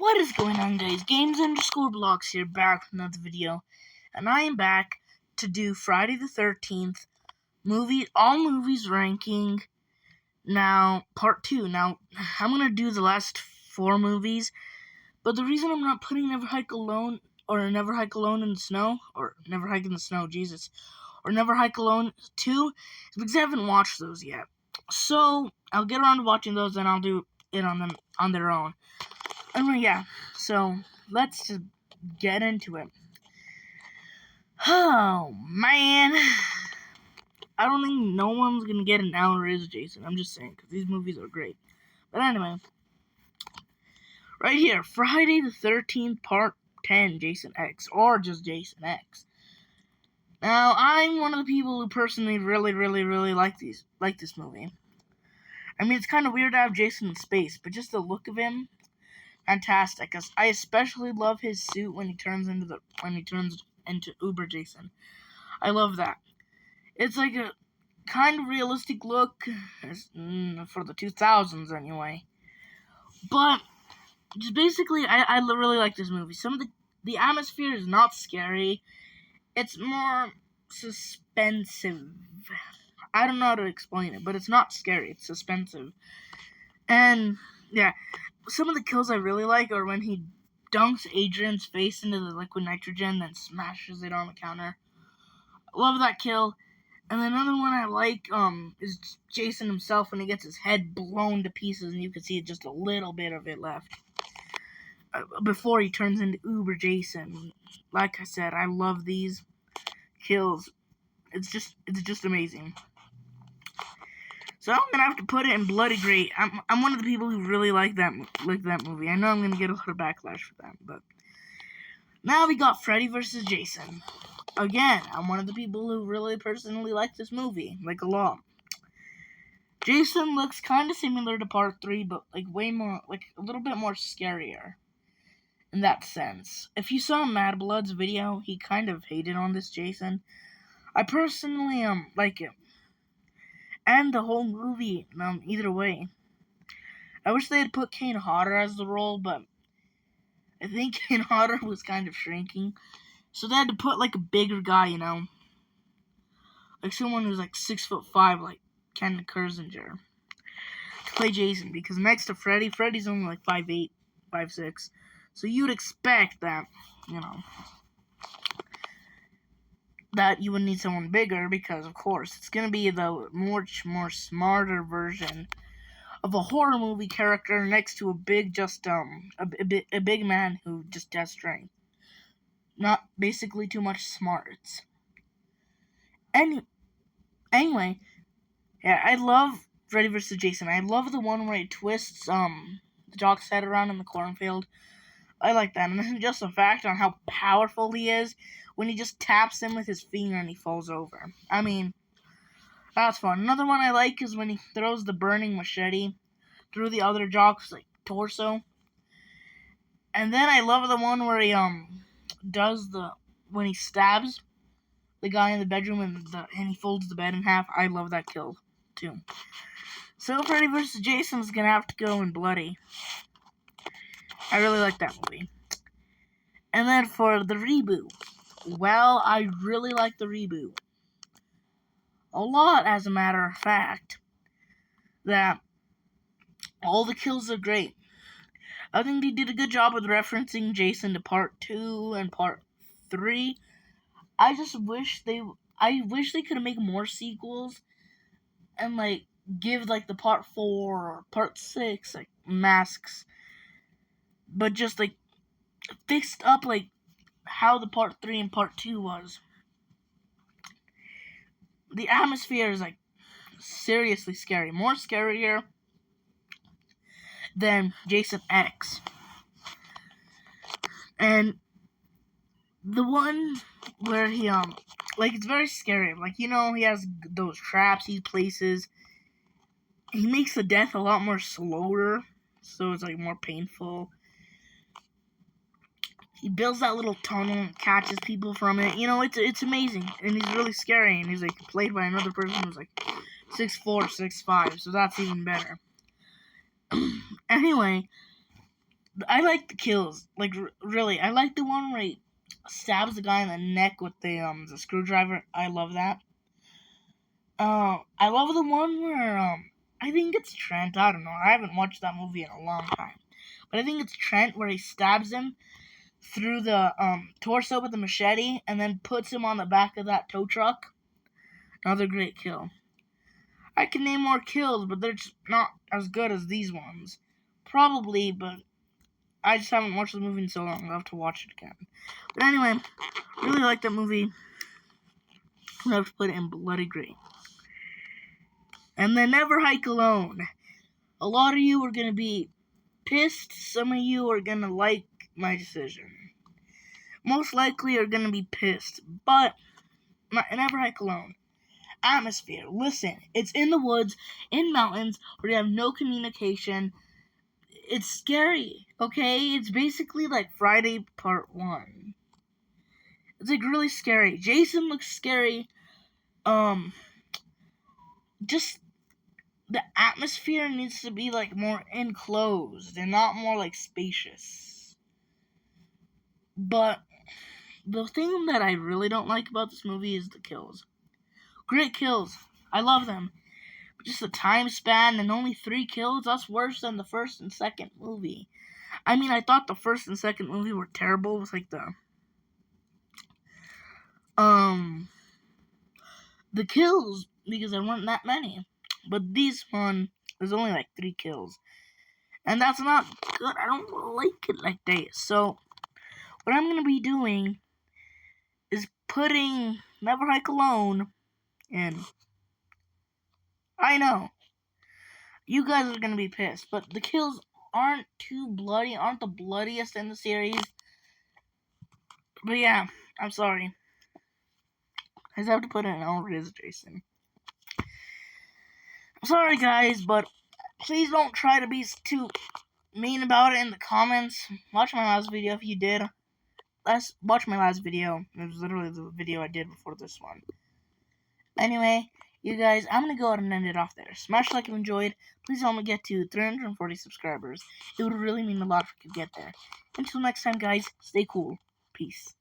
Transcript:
What is going on, guys? Games_blocks here, back with another video, and I am back to do Friday the 13th all movies ranking. Now, part 2. Now, I'm gonna do the last 4 movies, but the reason I'm not putting Never Hike Alone or Never Hike Alone in the Snow or Never Hike in the Snow, Jesus, or Never Hike Alone 2 is because I haven't watched those yet. So I'll get around to watching those, and I'll do it on them on their own. Anyway, yeah, so let's just get into it. Oh, man. I don't think no one's gonna get an hour is Jason. I'm just saying, because these movies are great. But anyway, right here, Friday the 13th, Part 10, Jason X, or just Jason X. Now, I'm one of the people who personally really like this movie. I mean, it's kind of weird to have Jason in space, but just the look of him, fantastic. I especially love his suit when he turns into Uber Jason. I love that. It's like a kind of realistic look for the 2000s anyway. But just basically, I really like this movie. Some of the atmosphere is not scary. It's more suspensive. I don't know how to explain it, but it's not scary. It's suspensive. And yeah, some of the kills I really like are when he dunks Adrian's face into the liquid nitrogen, then smashes it on the counter. I love that kill. And then another one I like is Jason himself when he gets his head blown to pieces and you can see just a little bit of it left before he turns into Uber Jason. Like I said, I love these kills. It's just amazing. So I'm gonna have to put it in Bloody Great. I'm one of the people who really like that movie. I know I'm gonna get a lot of backlash for that, but now we got Freddy vs. Jason. Again, I'm one of the people who really personally like this movie, like a lot. Jason looks kind of similar to Part 3, but like way more, like a little bit more scarier. In that sense, if you saw Mad Blood's video, he kind of hated on this Jason. I personally like it. And the whole movie, either way. I wish they had put Kane Hodder as the role, but I think Kane Hodder was kind of shrinking. So they had to put like a bigger guy, like someone who's like 6'5", like Ken Kersinger, to play Jason. Because next to Freddy's only like 5'8", 5'6". So you'd expect that, that you would need someone bigger because, of course, it's gonna be the much more smarter version of a horror movie character next to a big, a big man who just has strength, not basically too much smarts. Anyway, yeah, I love Freddy vs. Jason. I love the one where he twists the jock's head around in the cornfield. I like that, and then just the fact on how powerful he is when he just taps him with his finger and he falls over. I mean, that's fun. Another one I like is when he throws the burning machete through the other jock's like torso. And then I love the one where he does when he stabs the guy in the bedroom and he folds the bed in half. I love that kill too. So Freddy vs. Jason is gonna have to go in Bloody. I really like that movie. And then for the reboot, well, I really like the reboot a lot, as a matter of fact. That all the kills are great. I think they did a good job with referencing Jason to Part 2 and Part 3. I wish they could make more sequels and like give like the Part 4 or Part 6 like masks, but just like fixed up like how the Part 3 and Part 2 was. The atmosphere is like seriously scary, more scarier than Jason X. And the one where he like it's very scary. Like, he has those traps he places. He makes the death a lot more slower, so it's like more painful. He builds that little tunnel and catches people from it. It's amazing, and he's really scary. And he's like played by another person who's like 6'4", 6'5", so that's even better. Anyway, I like the kills. Like, really. I like the one where he stabs the guy in the neck with the screwdriver. I love that. I love the one where, I think it's Trent. I don't know. I haven't watched that movie in a long time. But I think it's Trent where he stabs him through the, torso with the machete and then puts him on the back of that tow truck. Another great kill. I can name more kills, but they're just not as good as these ones. Probably, but I just haven't watched the movie in so long. I'll have to watch it again. But anyway, really like that movie. I have to put it in bloody green. And then Never Hike Alone. A lot of you are going to be pissed. Some of you are going to like my decision. Most likely are going to be pissed. But Never Hike Alone. Atmosphere. Listen, it's in the woods, in mountains, where you have no communication. It's scary, okay? It's basically like Friday Part 1. It's like really scary. Jason looks scary. Just the atmosphere needs to be like more enclosed and not more like spacious. But the thing that I really don't like about this movie is the kills. Great kills. I love them. But just the time span and only 3 kills, that's worse than the first and second movie. I mean, I thought the first and second movie were terrible. It was like the kills, because there weren't that many. But this one, there's only like 3 kills. And that's not good. I don't like it like that. So, what I'm going to be doing is putting Never Hike Alone in. I know. You guys are going to be pissed. But the kills aren't too bloody. Aren't the bloodiest in the series. But yeah, I'm sorry. I just have to put it in Elvis Jason. I'm sorry, guys, but please don't try to be too mean about it in the comments. Watch my last video if you did. Watch my last video. It was literally the video I did before this one. Anyway, you guys, I'm going to go ahead and end it off there. Smash like if you enjoyed. Please help me get to 340 subscribers. It would really mean a lot if we could get there. Until next time, guys, stay cool. Peace.